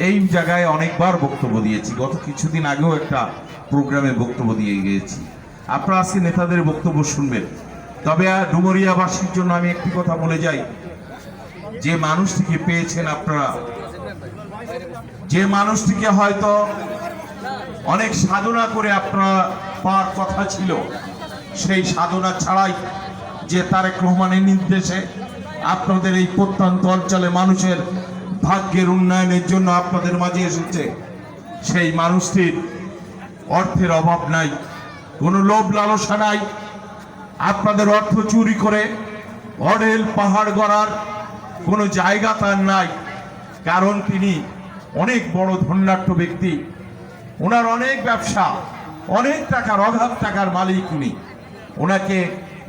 এই জায়গায় অনেকবার বক্তব্য দিয়েছি, গত কিছুদিন আগেও একটা প্রোগ্রামে বক্তব্য দিয়ে গিয়েছি। আপনারা আজকে নেতাদের বক্তব্য শুনবেন। তবে ডুমুরিয়াবাসীর জন্য আমি একটি কথা বলে যাই, যে মানুষটিকে পেয়েছেন আপনারা, যে মানুষটিকে হয়তো অনেক সাধনা করে আপনারা পাওয়ার কথা ছিল, সেই সাধনা ছাড়াই যে তারেক রহমানের নির্দেশে আপনাদের এই প্রত্যন্ত অঞ্চলে মানুষের ভাগ্যের উন্নয়নের জন্য আপনাদের মাঝে এসেছে, সেই মানুষটির অর্থের অভাব নাই, কোনো লোভ লালসা নাই, আপনাদের অর্থ চুরি করে অডেল পাহাড় গড়ার কোনো জায়গা তার নাই। কারণ তিনি অনেক বড় ধন্যাঢ্য ব্যক্তি, ওনার অনেক ব্যবসা, অনেক টাকার অগাধ টাকার মালিক উনি। ওনাকে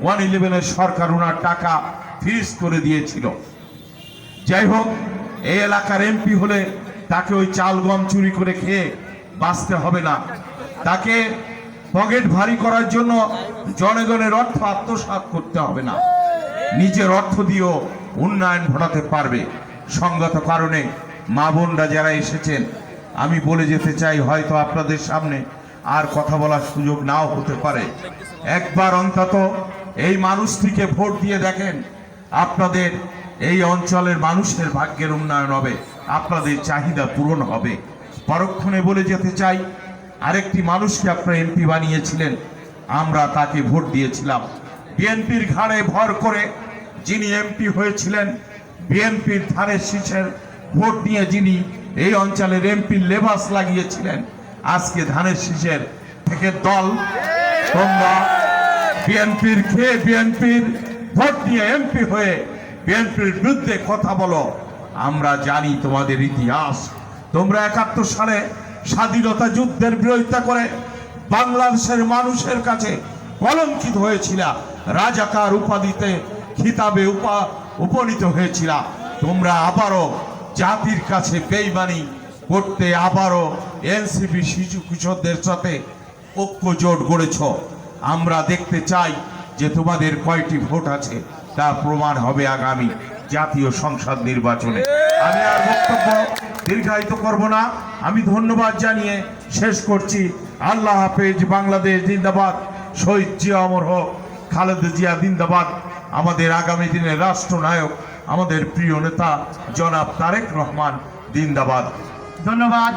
111-এর সরকার ওনার টাকা ফ্রিজ করে দিয়েছিল। যাই হোক, এই এলাকার এমপি হলে তাকে ওই চাল গম চুরি করে খেয়ে বাঁচতে হবে না, তাকে পকেট ভারী করার জন্য জনগণের অর্থ আত্মসাৎ করতে হবে না, নিজের অর্থ দিয়েও উন্নয়ন ঘটাতে পারবে। সঙ্গত কারণে মা বোনরা যারা এসেছেন, আমি বলে যেতে চাই, হয়তো আপনাদের সামনে আর কথা বলার সুযোগ নাও হতে পারে, একবার অন্তত এই মানুষটিকে ভোট দিয়ে দেখেন, আপনাদের এই অঞ্চলের মানুষের ভাগ্যের উন্নয়ন হবে, আপনাদের চাহিদা পূরণ হবে। পরক্ষণে বলে যেতে চাই, আরেকটি মানুষকে আপনারা এমপি বানিয়েছিলেন, আমরা তাকে ভোট দিয়েছিলাম। বিএনপির ঘাড়ে ভর করে যিনি এমপি হয়েছিলেন, বিএনপির ধানের শীষের ভোট নিয়ে যিনি এই অঞ্চলের এমপির লেবাস লাগিয়েছিলেন, আজকে ধানের শীষের থেকে দল তোমরা বিএনপির খেয়ে বিএনপির ভোট নিয়ে এমপি হয়ে বিএনপির বিরুদ্ধে কথা বলো। আমরা জানি তোমাদের ইতিহাস, তোমরা 71 সালে স্বাধীনতা যুদ্ধের বিরোধিতা করে বাংলাদেশের মানুষের কাছে কলঙ্কিত হয়েছিল, রাজাকার উপাধিতে খিতাবে উপনীত হয়েছিল। তোমরা আবারও জাতির কাছে বেইমানি করতে আবারও এনসিপি শিশু কিশোরদের সাথে ঐক্য জোট গড়েছ। আমরা দেখতে চাই যে তোমাদের কয়টি ভোট আছে, তা প্রমাণ হবে আগামী জাতীয় সংসদ নির্বাচনে। আমি আর বক্তব্য দীর্ঘায়িত করব না, আমি ধন্যবাদ জানিয়ে শেষ করছি। আল্লাহ হাফেজ। বাংলাদেশ জিন্দাবাদ। শহীদ জিয়া অমর হোক। খালেদা জিয়া জিন্দাবাদ। আমাদের আগামী দিনের রাষ্ট্রনায়ক, আমাদের প্রিয় নেতা জনাব তারেক রহমান জিন্দাবাদ। ধন্যবাদ।